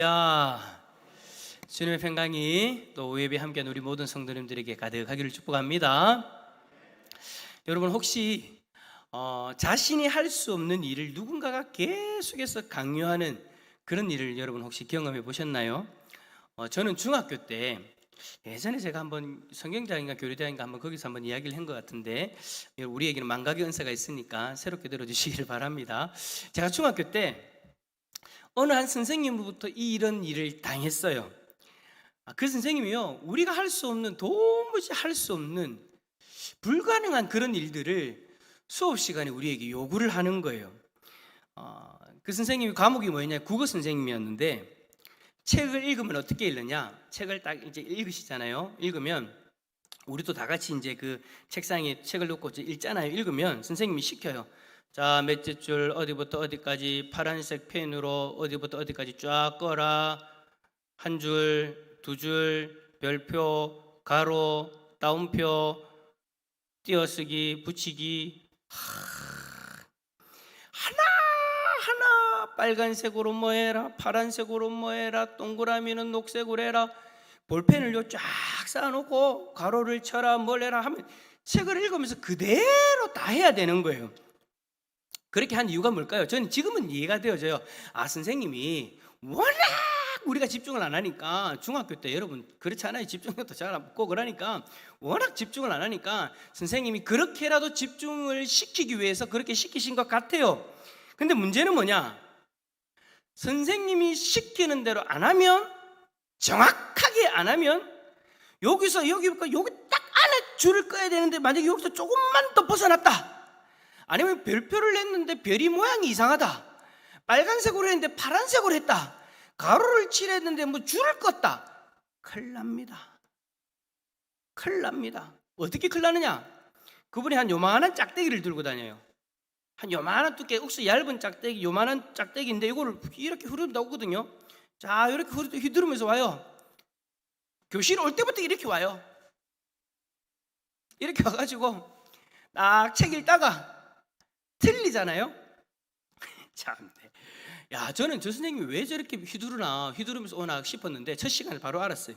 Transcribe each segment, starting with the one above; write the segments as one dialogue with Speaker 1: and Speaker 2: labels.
Speaker 1: 야, 주님의 평강이 또 오예배 함께한 우리 모든 성도님들에게 가득하기를 축복합니다. 여러분 혹시 자신이 할 수 없는 일을 누군가가 계속해서 강요하는 그런 일을 여러분 혹시 경험해 보셨나요? 저는 중학교 때 예전에 제가 한번 성경대학인가 교리대학인가 한번 거기서 한번 이야기를 한 것 같은데 우리에게는 만각의 은사가 있으니까 새롭게 들어주시기를 바랍니다. 제가 중학교 때 어느 한 선생님으로부터 이런 일을 당했어요. 그 선생님이요, 우리가 할 수 없는, 도무지 할 수 없는 불가능한 그런 일들을 수업 시간에 우리에게 요구를 하는 거예요. 그 선생님이 과목이 뭐였냐, 국어 선생님이었는데 책을 읽으면 어떻게 읽느냐, 책을 딱 이제 읽으시잖아요. 읽으면 우리도 다 같이 이제 그 책상에 책을 놓고 읽잖아요. 읽으면 선생님이 시켜요. 자, 몇째 줄 어디부터 어디까지 파란색 펜으로 어디부터 어디까지 쫙 꺼라. 한 줄, 두 줄, 별표, 가로, 따옴표, 띄어쓰기, 붙이기. 하나하나 빨간색으로 뭐 해라, 파란색으로 뭐 해라, 동그라미는 녹색으로 해라. 볼펜을 쫙 쌓아놓고 가로를 쳐라, 뭘 해라 하면 책을 읽으면서 그대로 다 해야 되는 거예요. 그렇게 한 이유가 뭘까요? 저는 지금은 이해가 되어져요. 선생님이 워낙 우리가 집중을 안 하니까, 중학교 때 여러분 그렇잖아요. 집중력도 잘 안 붙고 그러니까 워낙 집중을 안 하니까 선생님이 그렇게라도 집중을 시키기 위해서 그렇게 시키신 것 같아요. 근데 문제는 뭐냐, 선생님이 시키는 대로 안 하면, 정확하게 안 하면 여기서 여기부터 여기 딱 안에 줄을 꺼야 되는데 만약에 여기서 조금만 더 벗어났다, 아니면 별표를 냈는데 별이 모양이 이상하다, 빨간색으로 했는데 파란색으로 했다, 가로를 칠했는데 뭐 줄을 껐다, 큰일 납니다. 큰일 납니다. 어떻게 큰일 나느냐, 그분이 한 요만한 짝대기를 들고 다녀요. 한 요만한 두께, 억수 얇은 짝대기, 요만한 짝대기인데 이거를 이렇게 흐르다 오거든요. 자, 이렇게 휘두르면서 와요. 교실 올 때부터 이렇게 와요. 이렇게 와가지고 딱 책 읽다가 틀리잖아요. 참, 야, 저는 저 선생님이 왜 저렇게 휘두르면서 오나 싶었는데 첫 시간에 바로 알았어요.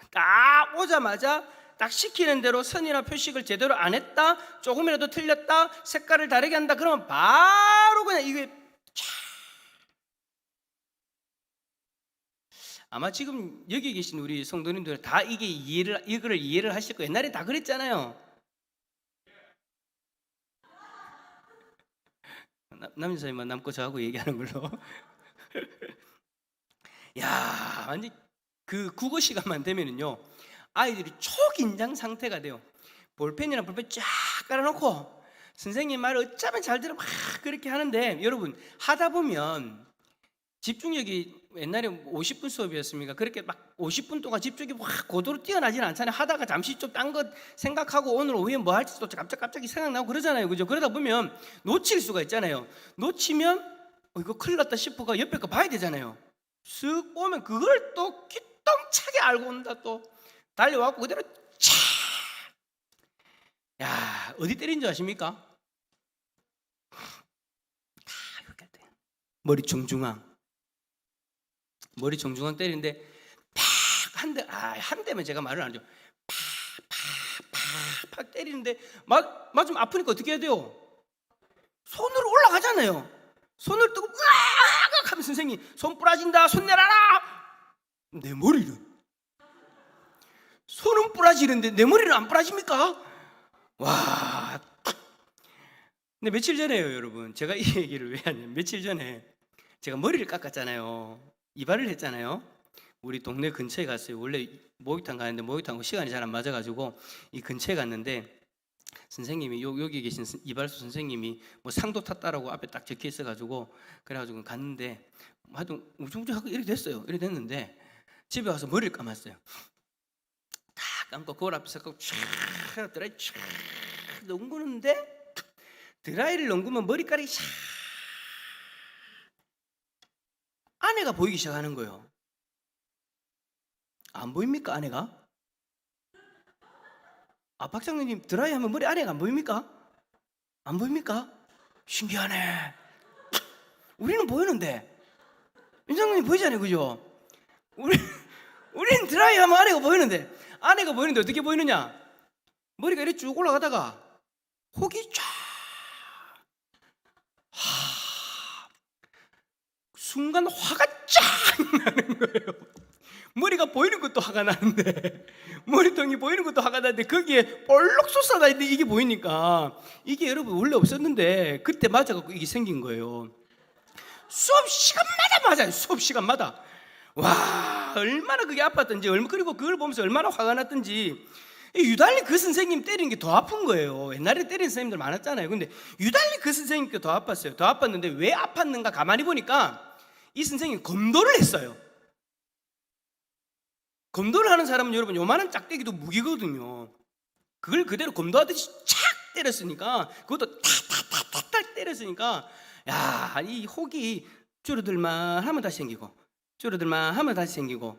Speaker 1: 딱 오자마자 딱 시키는 대로 선이나 표식을 제대로 안 했다, 조금이라도 틀렸다, 색깔을 다르게 한다, 그러면 바로 그냥 이게 아마 지금 여기 계신 우리 성도님들 다 이거를 이해를 하실 거예요. 옛날에 다 그랬잖아요. 남자사님만 남고 저하고 얘기하는 걸로. 야, 완전 그 국어 시간만 되면은요, 아이들이 초긴장 상태가 돼요. 볼펜이랑 볼펜 쫙 깔아놓고 선생님 말 어쩌면 잘 들어 막 그렇게 하는데, 여러분 하다 보면 집중력이 옛날에 50분 수업이었습니까? 그렇게 막 50분 동안 집중력이 확 고도로 뛰어나지는 않잖아요. 하다가 잠시 좀 딴 것 생각하고 오늘 오후에 뭐 할지 또 갑자기 생각나고 그러잖아요. 그죠? 그러다 보면 놓칠 수가 있잖아요. 놓치면 이거 큰일 났다 싶어가 옆에 거 봐야 되잖아요. 쓱 보면 그걸 또 기똥차게 알고 온다, 또 달려와갖고 그대로 차! 야, 어디 때린 줄 아십니까? 머리 정중앙 때리는데 한 대면 제가 말을 안 하죠. 팍 때리는데 맞으면 아프니까 어떻게 해야 돼요? 손으로 올라가잖아요. 손을 뜨고 으악 하면 선생님 손 부러진다, 손 내놔라. 내 머리는, 손은 부러지는데 내 머리는 안 부러집니까? 와. 근데 며칠 전에요, 여러분, 제가 이 얘기를 왜 하냐면, 며칠 전에 제가 머리를 깎았잖아요. 이발을 했잖아요. 우리 동네 근처에 갔어요. 원래 목욕탕 가는데 목욕탕 시간이 잘 안 맞아가지고 이 근처에 갔는데, 선생님이 여기 계신 이발소 선생님이 뭐 상도 탔다라고 앞에 딱 적혀 있어가지고, 그래가지고 갔는데 하여튼 우중충하고 이렇게 됐어요. 이렇게 됐는데 집에 와서 머리를 감았어요. 다 감고 거울 앞에서 촥 드라이 촥 넘기는데, 드라이를 넘기면 머리카락이 샥 안에가 보이기 시작하는 거예요. 안 보입니까, 안에가? 박장님, 드라이 하면 머리 안에가 안 보입니까? 안 보입니까? 신기하네. 우리는 보이는데, 민장님 보이잖아요, 그죠? 우리 우린 드라이 하면 아내가 보이는데 어떻게 보이느냐? 머리가 이렇게 쭉 올라가다가 혹이 쫙 순간 화가 쫙 나는 거예요. 머리가 보이는 것도 화가 나는데, 머리통이 보이는 것도 화가 나는데, 거기에 볼록 솟아나는데 이게 보이니까, 이게 여러분 원래 없었는데 그때 맞아갖고 이게 생긴 거예요. 수업 시간마다 맞아요. 수업 시간마다. 와, 얼마나 그게 아팠던지, 그리고 그걸 보면서 얼마나 화가 났던지. 유달리 그 선생님 때리는 게 더 아픈 거예요. 옛날에 때리는 선생님들 많았잖아요. 근데 유달리 그 선생님께 더 아팠어요. 더 아팠는데 왜 아팠는가 가만히 보니까 이 선생님이 검도를 했어요. 검도를 하는 사람은 여러분 요만한 짝대기도 무기거든요. 그걸 그대로 검도하듯이 착 때렸으니까, 그것도 탁탁탁탁 때렸으니까, 야, 이 혹이 줄어들만 하면 다시 생기고, 줄어들만 하면 다시 생기고,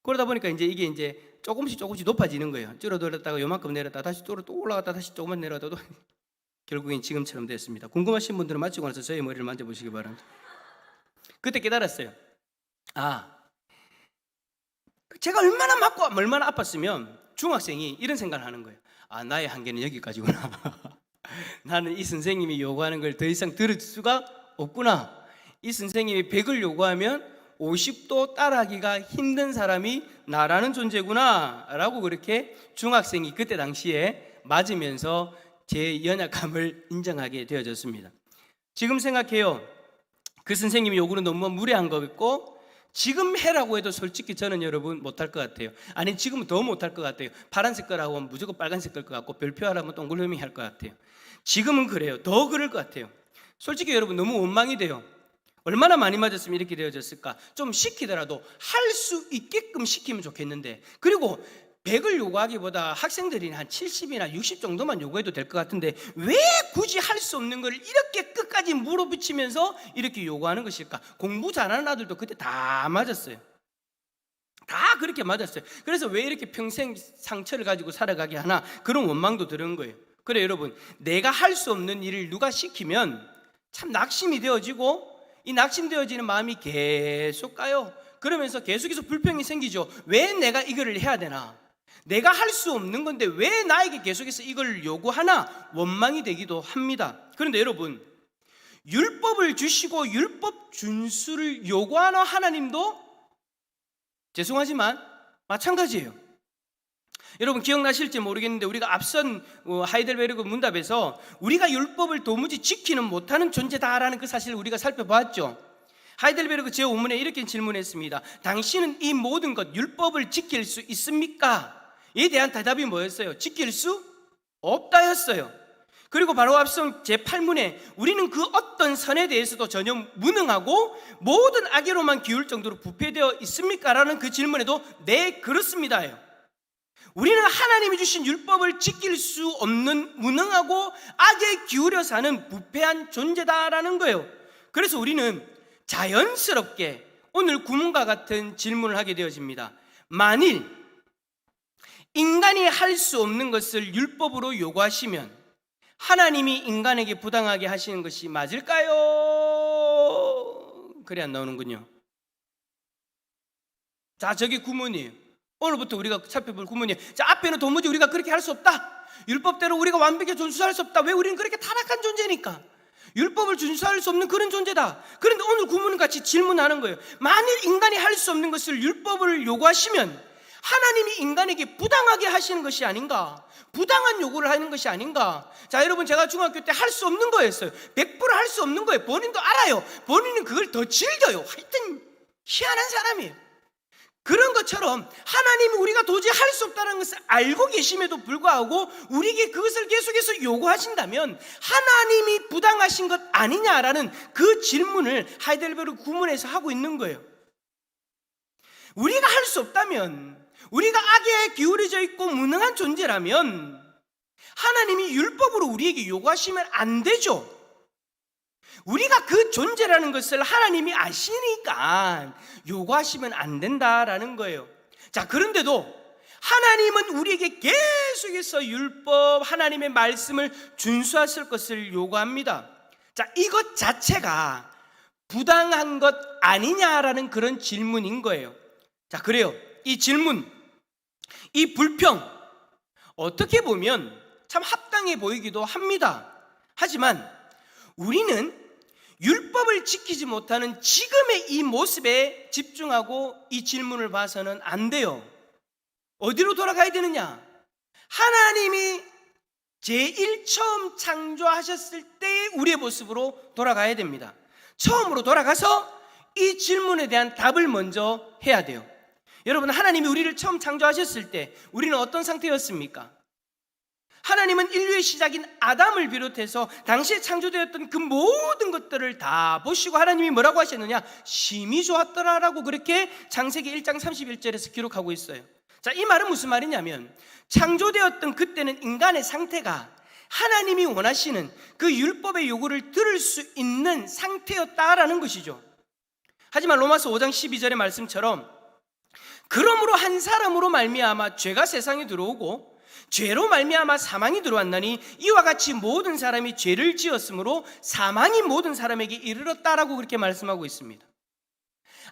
Speaker 1: 그러다 보니까 이게 이제 조금씩 높아지는 거예요. 줄어들었다가 요만큼 내렸다가 다시 또 올라갔다 다시 조금만 내려갔다 결국엔 지금처럼 됐습니다. 궁금하신 분들은 마치고 나서 저의 머리를 만져보시기 바랍니다. 그때 깨달았어요. 제가 얼마나 맞고 얼마나 아팠으면 중학생이 이런 생각을 하는 거예요. 나의 한계는 여기까지구나. 나는 이 선생님이 요구하는 걸 더 이상 들을 수가 없구나. 이 선생님이 100을 요구하면 50도 따라하기가 힘든 사람이 나라는 존재구나 라고 그렇게 중학생이 그때 당시에 맞으면서 제 연약함을 인정하게 되어졌습니다. 지금 생각해요. 그 선생님이 요구는 너무 무례한 거였고, 지금 해라고 해도 솔직히 저는 여러분 못할 것 같아요. 아니, 지금은 더 못할 것 같아요. 파란색 거라고 하면 무조건 빨간색 걸 것 같고, 별표 하라면 동글라미 할 것 같아요. 지금은 그래요. 더 그럴 것 같아요. 솔직히 여러분 너무 원망이 돼요. 얼마나 많이 맞았으면 이렇게 되어졌을까. 좀 시키더라도 할 수 있게끔 시키면 좋겠는데, 그리고 100을 요구하기보다 학생들이 한 70이나 60 정도만 요구해도 될 것 같은데 왜 굳이 할 수 없는 걸 이렇게 끝까지 물어붙이면서 이렇게 요구하는 것일까? 공부 잘하는 아들도 그때 다 맞았어요. 다 그렇게 맞았어요. 그래서 왜 이렇게 평생 상처를 가지고 살아가게 하나, 그런 원망도 드는 거예요. 그래 여러분, 내가 할 수 없는 일을 누가 시키면 참 낙심이 되어지고, 이 낙심되어지는 마음이 계속 가요. 그러면서 계속해서 불평이 생기죠. 왜 내가 이거를 해야 되나? 내가 할 수 없는 건데 왜 나에게 계속해서 이걸 요구하나? 원망이 되기도 합니다. 그런데 여러분, 율법을 주시고 율법 준수를 요구하는 하나님도 죄송하지만 마찬가지예요. 여러분 기억나실지 모르겠는데, 우리가 앞선 하이델베르그 문답에서 우리가 율법을 도무지 지키는 못하는 존재다라는 그 사실을 우리가 살펴보았죠. 하이델베르그 제5문에 이렇게 질문했습니다. 당신은 이 모든 것 율법을 지킬 수 있습니까? 이에 대한 대답이 뭐였어요? 지킬 수 없다였어요. 그리고 바로 앞선 제8문에 우리는 그 어떤 선에 대해서도 전혀 무능하고 모든 악의로만 기울 정도로 부패되어 있습니까? 라는 그 질문에도 네, 그렇습니다예요. 우리는 하나님이 주신 율법을 지킬 수 없는 무능하고 악에 기울여 사는 부패한 존재다라는 거예요. 그래서 우리는 자연스럽게 오늘 구문과 같은 질문을 하게 되어집니다. 만일 인간이 할 수 없는 것을 율법으로 요구하시면 하나님이 인간에게 부당하게 하시는 것이 맞을까요? 그래 안 나오는군요. 자, 저게 구문이에요. 오늘부터 우리가 살펴볼 구문이에요. 자, 앞에는 도무지 우리가 그렇게 할 수 없다. 율법대로 우리가 완벽히 준수할 수 없다. 왜? 우리는 그렇게 타락한 존재니까. 율법을 준수할 수 없는 그런 존재다. 그런데 오늘 구문은 같이 질문하는 거예요. 만일 인간이 할 수 없는 것을 율법을 요구하시면 하나님이 인간에게 부당하게 하시는 것이 아닌가? 부당한 요구를 하는 것이 아닌가? 자, 여러분, 제가 중학교 때 할 수 없는 거였어요. 100% 할 수 없는 거예요. 본인도 알아요. 본인은 그걸 더 즐겨요. 하여튼 희한한 사람이에요. 그런 것처럼 하나님이 우리가 도저히 할 수 없다는 것을 알고 계심에도 불구하고 우리에게 그것을 계속해서 요구하신다면 하나님이 부당하신 것 아니냐라는 그 질문을 하이델베르그 구문에서 하고 있는 거예요. 우리가 할 수 없다면, 우리가 악에 기울어져 있고 무능한 존재라면 하나님이 율법으로 우리에게 요구하시면 안 되죠. 우리가 그 존재라는 것을 하나님이 아시니까 요구하시면 안 된다라는 거예요. 자, 그런데도 하나님은 우리에게 계속해서 율법, 하나님의 말씀을 준수하실 것을 요구합니다. 자, 이것 자체가 부당한 것 아니냐라는 그런 질문인 거예요. 자, 그래요. 이 질문, 이 불평, 어떻게 보면 참 합당해 보이기도 합니다. 하지만 우리는 율법을 지키지 못하는 지금의 이 모습에 집중하고 이 질문을 봐서는 안 돼요. 어디로 돌아가야 되느냐? 하나님이 제일 처음 창조하셨을 때의 우리의 모습으로 돌아가야 됩니다. 처음으로 돌아가서 이 질문에 대한 답을 먼저 해야 돼요. 여러분, 하나님이 우리를 처음 창조하셨을 때 우리는 어떤 상태였습니까? 하나님은 인류의 시작인 아담을 비롯해서 당시에 창조되었던 그 모든 것들을 다 보시고 하나님이 뭐라고 하셨느냐? 심히 좋았더라라고 그렇게 창세기 1장 31절에서 기록하고 있어요. 자, 이 말은 무슨 말이냐면 창조되었던 그때는 인간의 상태가 하나님이 원하시는 그 율법의 요구를 들을 수 있는 상태였다라는 것이죠. 하지만 로마서 5장 12절의 말씀처럼 그러므로 한 사람으로 말미암아 죄가 세상에 들어오고 죄로 말미암아 사망이 들어왔나니 이와 같이 모든 사람이 죄를 지었으므로 사망이 모든 사람에게 이르렀다라고 그렇게 말씀하고 있습니다.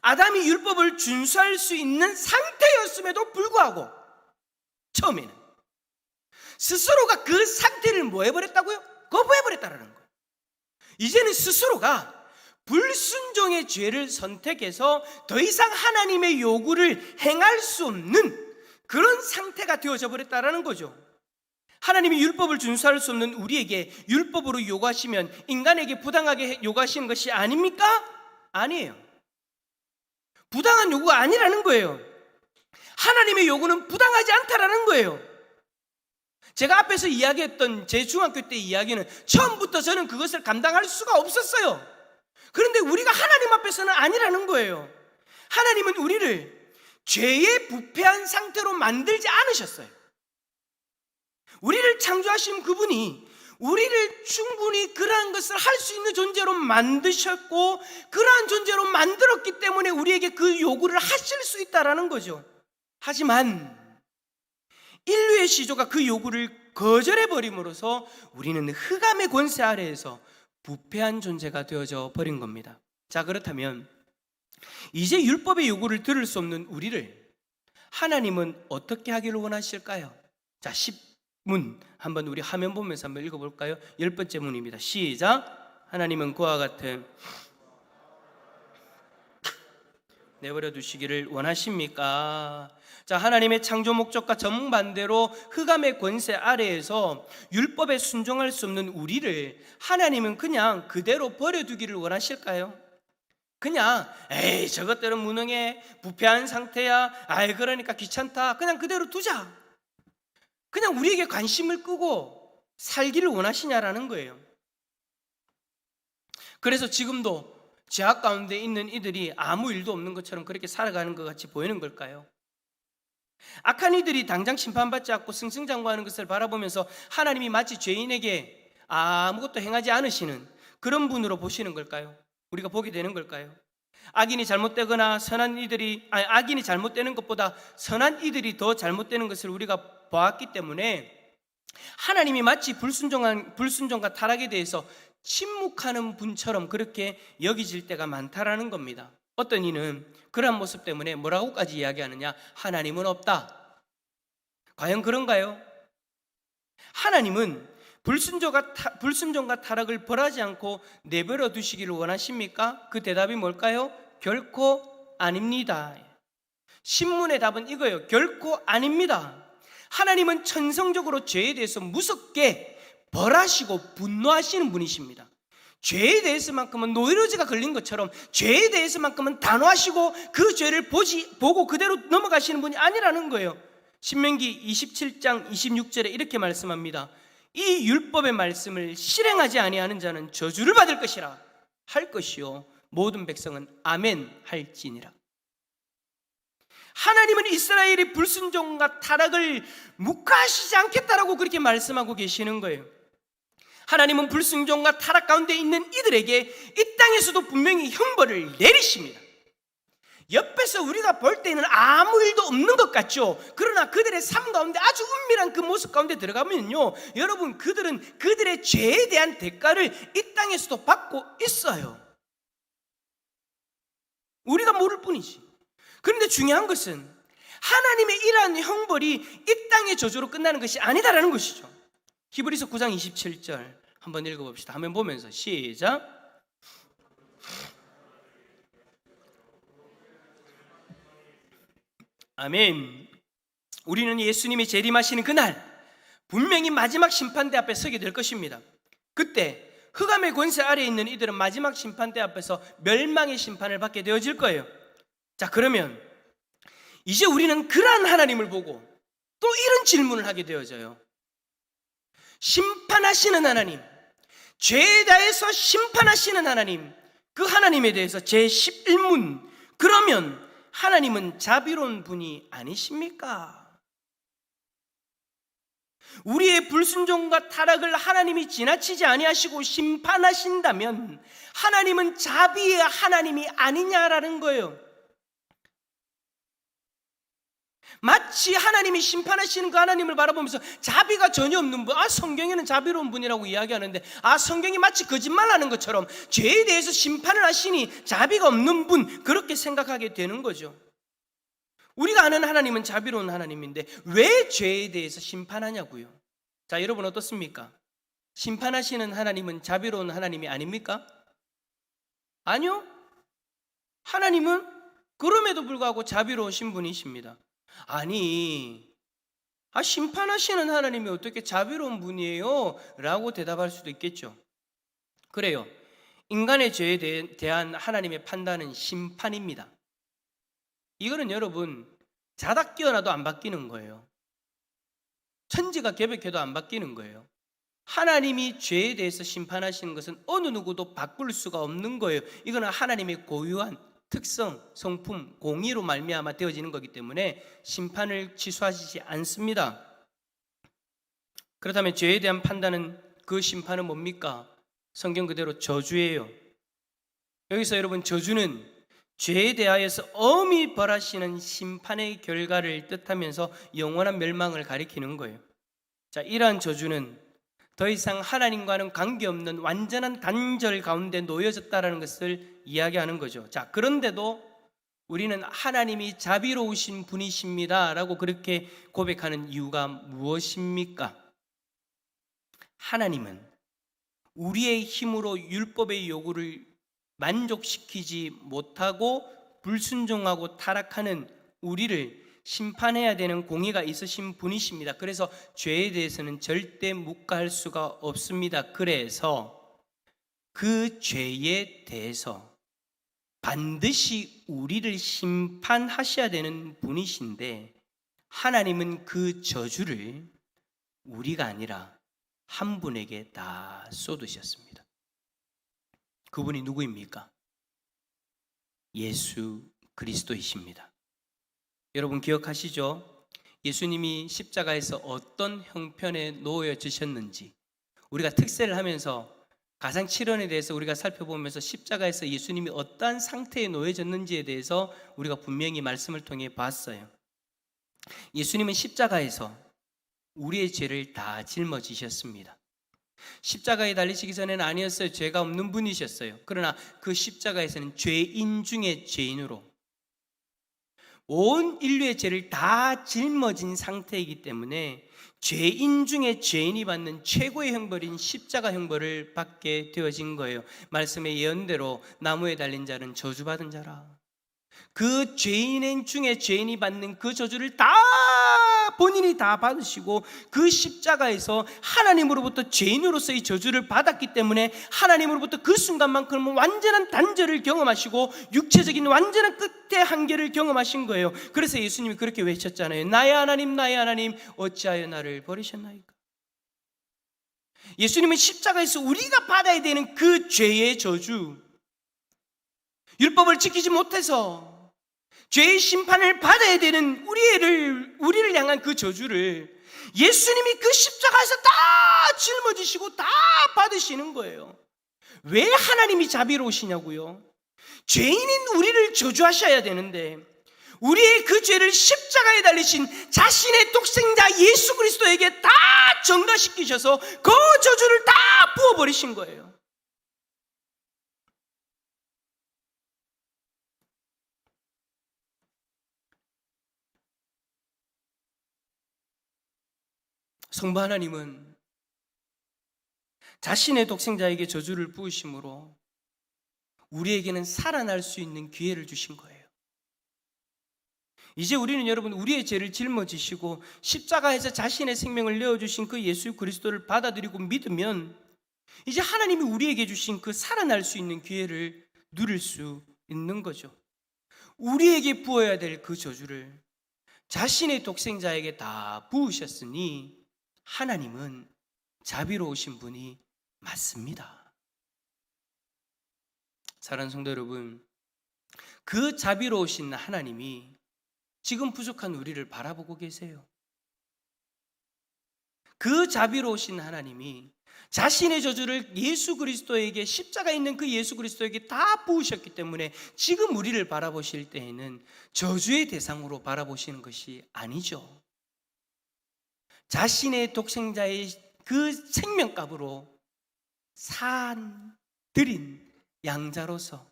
Speaker 1: 아담이 율법을 준수할 수 있는 상태였음에도 불구하고 처음에는 스스로가 그 상태를 뭐 해버렸다고요? 거부해버렸다라는 거예요. 이제는 스스로가 불순종의 죄를 선택해서 더 이상 하나님의 요구를 행할 수 없는 그런 상태가 되어져 버렸다라는 거죠. 하나님이 율법을 준수할 수 없는 우리에게 율법으로 요구하시면 인간에게 부당하게 요구하시는 것이 아닙니까? 아니에요. 부당한 요구가 아니라는 거예요. 하나님의 요구는 부당하지 않다라는 거예요. 제가 앞에서 이야기했던 제 중학교 때 이야기는 처음부터 저는 그것을 감당할 수가 없었어요. 그런데 우리가 하나님 앞에서는 아니라는 거예요. 하나님은 우리를 죄에 부패한 상태로 만들지 않으셨어요. 우리를 창조하신 그분이 우리를 충분히 그러한 것을 할 수 있는 존재로 만드셨고 그러한 존재로 만들었기 때문에 우리에게 그 요구를 하실 수 있다라는 거죠. 하지만 인류의 시조가 그 요구를 거절해버림으로써 우리는 흑암의 권세 아래에서 부패한 존재가 되어져 버린 겁니다. 자, 그렇다면 이제 율법의 요구를 들을 수 없는 우리를 하나님은 어떻게 하기를 원하실까요? 자, 10문 한번 우리 화면 보면서 한번 읽어볼까요? 10번째 문입니다. 시작. 하나님은 그와 같은 내버려 두시기를 원하십니까? 자, 하나님의 창조 목적과 정반대로 흑암의 권세 아래에서 율법에 순종할 수 없는 우리를 하나님은 그냥 그대로 버려두기를 원하실까요? 그냥 에이 저것들은 무능해, 부패한 상태야, 아이 그러니까 귀찮다, 그냥 그대로 두자, 그냥 우리에게 관심을 끄고 살기를 원하시냐라는 거예요. 그래서 지금도 죄악 가운데 있는 이들이 아무 일도 없는 것처럼 그렇게 살아가는 것 같이 보이는 걸까요? 악한 이들이 당장 심판받지 않고 승승장구하는 것을 바라보면서 하나님이 마치 죄인에게 아무것도 행하지 않으시는 그런 분으로 보시는 걸까요? 우리가 보게 되는 걸까요? 악인이 잘못되거나 악인이 잘못되는 것보다 선한 이들이 더 잘못되는 것을 우리가 보았기 때문에 하나님이 마치 불순종과 타락에 대해서 침묵하는 분처럼 그렇게 여기질 때가 많다라는 겁니다. 어떤 이는 그런 모습 때문에 뭐라고까지 이야기하느냐? 하나님은 없다. 과연 그런가요? 하나님은 불순종과 타락을 벌하지 않고 내버려 두시기를 원하십니까? 그 대답이 뭘까요? 결코 아닙니다. 신문의 답은 이거예요. 결코 아닙니다. 하나님은 천성적으로 죄에 대해서 무섭게 벌하시고 분노하시는 분이십니다. 죄에 대해서만큼은 노이로제가 걸린 것처럼 죄에 대해서만큼은 단호하시고 그 죄를 보고 그대로 넘어가시는 분이 아니라는 거예요. 신명기 27장 26절에 이렇게 말씀합니다. 이 율법의 말씀을 실행하지 아니하는 자는 저주를 받을 것이라 할 것이요 모든 백성은 아멘 할지니라. 하나님은 이스라엘의 불순종과 타락을 묵과하시지 않겠다라고 그렇게 말씀하고 계시는 거예요. 하나님은 불순종과 타락 가운데 있는 이들에게 이 땅에서도 분명히 형벌을 내리십니다. 옆에서 우리가 볼 때는 아무 일도 없는 것 같죠. 그러나 그들의 삶 가운데 아주 은밀한 그 모습 가운데 들어가면요, 여러분, 그들은 그들의 죄에 대한 대가를 이 땅에서도 받고 있어요. 우리가 모를 뿐이지. 그런데 중요한 것은 하나님의 이러한 형벌이 이 땅의 저주로 끝나는 것이 아니다라는 것이죠. 히브리서 9장 27절 한번 읽어봅시다. 화면 보면서 시작. 아멘. 우리는 예수님이 재림하시는 그날 분명히 마지막 심판대 앞에 서게 될 것입니다. 그때 흑암의 권세 아래에 있는 이들은 마지막 심판대 앞에서 멸망의 심판을 받게 되어질 거예요. 자, 그러면 이제 우리는 그러한 하나님을 보고 또 이런 질문을 하게 되어져요. 심판하시는 하나님, 죄에 대해서 심판하시는 하나님, 그 하나님에 대해서 제11문, 그러면 하나님은 자비로운 분이 아니십니까? 우리의 불순종과 타락을 하나님이 지나치지 아니하시고 심판하신다면 하나님은 자비의 하나님이 아니냐라는 거예요. 마치 하나님이 심판하시는 그 하나님을 바라보면서 자비가 전혀 없는 분, 성경에는 자비로운 분이라고 이야기하는데 성경이 마치 거짓말하는 것처럼 죄에 대해서 심판을 하시니 자비가 없는 분, 그렇게 생각하게 되는 거죠. 우리가 아는 하나님은 자비로운 하나님인데 왜 죄에 대해서 심판하냐고요. 자, 여러분 어떻습니까? 심판하시는 하나님은 자비로운 하나님이 아닙니까? 아니요. 하나님은 그럼에도 불구하고 자비로우신 분이십니다. 아니, 심판하시는 하나님이 어떻게 자비로운 분이에요? 라고 대답할 수도 있겠죠. 그래요. 인간의 죄에 대한 하나님의 판단은 심판입니다. 이거는 여러분 자다 깨어나도 안 바뀌는 거예요. 천지가 개벽해도 안 바뀌는 거예요. 하나님이 죄에 대해서 심판하시는 것은 어느 누구도 바꿀 수가 없는 거예요. 이거는 하나님의 고유한 특성, 성품, 공의로 말미암아 되어지는 거기 때문에 심판을 취소하시지 않습니다. 그렇다면 죄에 대한 판단은, 그 심판은 뭡니까? 성경 그대로 저주예요. 여기서 여러분, 저주는 죄에 대하여서 엄히 벌하시는 심판의 결과를 뜻하면서 영원한 멸망을 가리키는 거예요. 자, 이러한 저주는 더 이상 하나님과는 관계없는 완전한 단절 가운데 놓여졌다는 것을 이야기하는 거죠. 자, 그런데도 우리는 하나님이 자비로우신 분이십니다 라고 그렇게 고백하는 이유가 무엇입니까? 하나님은 우리의 힘으로 율법의 요구를 만족시키지 못하고 불순종하고 타락하는 우리를 심판해야 되는 공의가 있으신 분이십니다. 그래서 죄에 대해서는 절대 묵과할 수가 없습니다. 그래서 그 죄에 대해서 반드시 우리를 심판하셔야 되는 분이신데 하나님은 그 저주를 우리가 아니라 한 분에게 다 쏟으셨습니다. 그분이 누구입니까? 예수 그리스도이십니다. 여러분 기억하시죠? 예수님이 십자가에서 어떤 형편에 놓여지셨는지 우리가 특세를 하면서 가상칠언에 대해서 우리가 살펴보면서 십자가에서 예수님이 어떠한 상태에 놓여졌는지에 대해서 우리가 분명히 말씀을 통해 봤어요. 예수님은 십자가에서 우리의 죄를 다 짊어지셨습니다. 십자가에 달리시기 전에는 아니었어요. 죄가 없는 분이셨어요. 그러나 그 십자가에서는 죄인 중에 죄인으로 온 인류의 죄를 다 짊어진 상태이기 때문에 죄인 중에 죄인이 받는 최고의 형벌인 십자가 형벌을 받게 되어진 거예요. 말씀의 예언대로 나무에 달린 자는 저주받은 자라. 그 죄인 중에 죄인이 받는 그 저주를 다 본인이 다 받으시고 그 십자가에서 하나님으로부터 죄인으로서의 저주를 받았기 때문에 하나님으로부터 그 순간만큼 완전한 단절을 경험하시고 육체적인 완전한 끝의 한계를 경험하신 거예요. 그래서 예수님이 그렇게 외쳤잖아요. 나의 하나님 나의 하나님 어찌하여 나를 버리셨나이까. 예수님은 십자가에서 우리가 받아야 되는 그 죄의 저주, 율법을 지키지 못해서 죄의 심판을 받아야 되는 우리를 향한 그 저주를 예수님이 그 십자가에서 다 짊어지시고 다 받으시는 거예요. 왜 하나님이 자비로우시냐고요? 죄인인 우리를 저주하셔야 되는데 우리의 그 죄를 십자가에 달리신 자신의 독생자 예수 그리스도에게 다 전가시키셔서 그 저주를 다 부어버리신 거예요. 성부 하나님은 자신의 독생자에게 저주를 부으심으로 우리에게는 살아날 수 있는 기회를 주신 거예요. 이제 우리는 여러분 우리의 죄를 짊어지시고 십자가에서 자신의 생명을 내어주신 그 예수 그리스도를 받아들이고 믿으면 이제 하나님이 우리에게 주신 그 살아날 수 있는 기회를 누릴 수 있는 거죠. 우리에게 부어야 될 그 저주를 자신의 독생자에게 다 부으셨으니 하나님은 자비로우신 분이 맞습니다. 사랑하는 성도 여러분, 그 자비로우신 하나님이 지금 부족한 우리를 바라보고 계세요. 그 자비로우신 하나님이 자신의 저주를 예수 그리스도에게, 십자가에 있는 그 예수 그리스도에게 다 부으셨기 때문에 지금 우리를 바라보실 때에는 저주의 대상으로 바라보시는 것이 아니죠. 자신의 독생자의 그 생명값으로 드린 양자로서,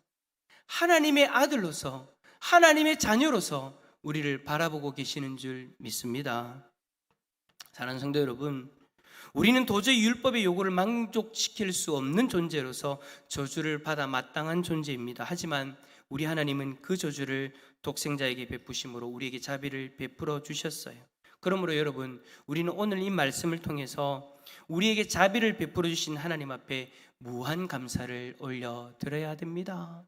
Speaker 1: 하나님의 아들로서, 하나님의 자녀로서 우리를 바라보고 계시는 줄 믿습니다. 사랑하는 성도 여러분, 우리는 도저히 율법의 요구를 만족시킬 수 없는 존재로서 저주를 받아 마땅한 존재입니다. 하지만 우리 하나님은 그 저주를 독생자에게 베푸심으로 우리에게 자비를 베풀어 주셨어요. 그러므로 여러분, 우리는 오늘 이 말씀을 통해서 우리에게 자비를 베풀어 주신 하나님 앞에 무한 감사를 올려드려야 됩니다.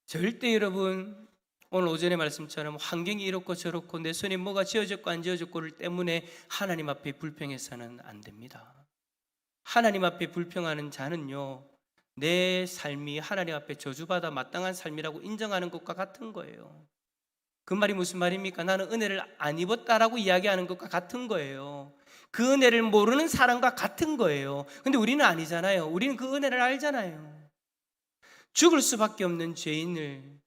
Speaker 1: 절대 여러분, 오늘 오전의 말씀처럼 환경이 이렇고 저렇고 내 손에 뭐가 지어졌고 안 지어졌고를 때문에 하나님 앞에 불평해서는 안 됩니다. 하나님 앞에 불평하는 자는요, 내 삶이 하나님 앞에 저주받아 마땅한 삶이라고 인정하는 것과 같은 거예요. 그 말이 무슨 말입니까? 나는 은혜를 안 입었다라고 이야기하는 것과 같은 거예요. 그 은혜를 모르는 사람과 같은 거예요. 근데 우리는 아니잖아요. 우리는 그 은혜를 알잖아요. 죽을 수밖에 없는 죄인을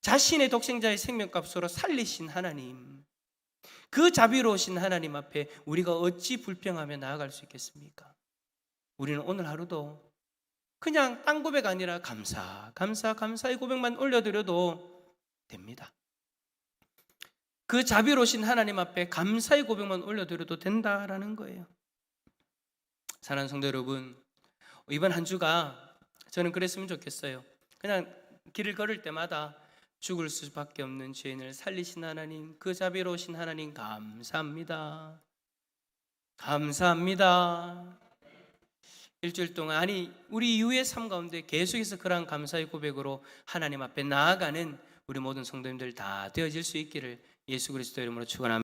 Speaker 1: 자신의 독생자의 생명값으로 살리신 하나님, 그 자비로우신 하나님 앞에 우리가 어찌 불평하며 나아갈 수 있겠습니까? 우리는 오늘 하루도 그냥 딴 고백 아니라 감사의 고백만 올려드려도 됩니다. 그 자비로우신 하나님 앞에 감사의 고백만 올려드려도 된다라는 거예요. 사랑하는 성도 여러분, 이번 한 주가 저는 그랬으면 좋겠어요. 그냥 길을 걸을 때마다 죽을 수밖에 없는 죄인을 살리신 하나님, 그 자비로우신 하나님 감사합니다. 감사합니다. 일주일 동안, 아니 우리 이후의 삶 가운데 계속해서 그러한 감사의 고백으로 하나님 앞에 나아가는 우리 모든 성도님들 다 되어질 수 있기를 예수 그리스도 이름으로 축원합니다.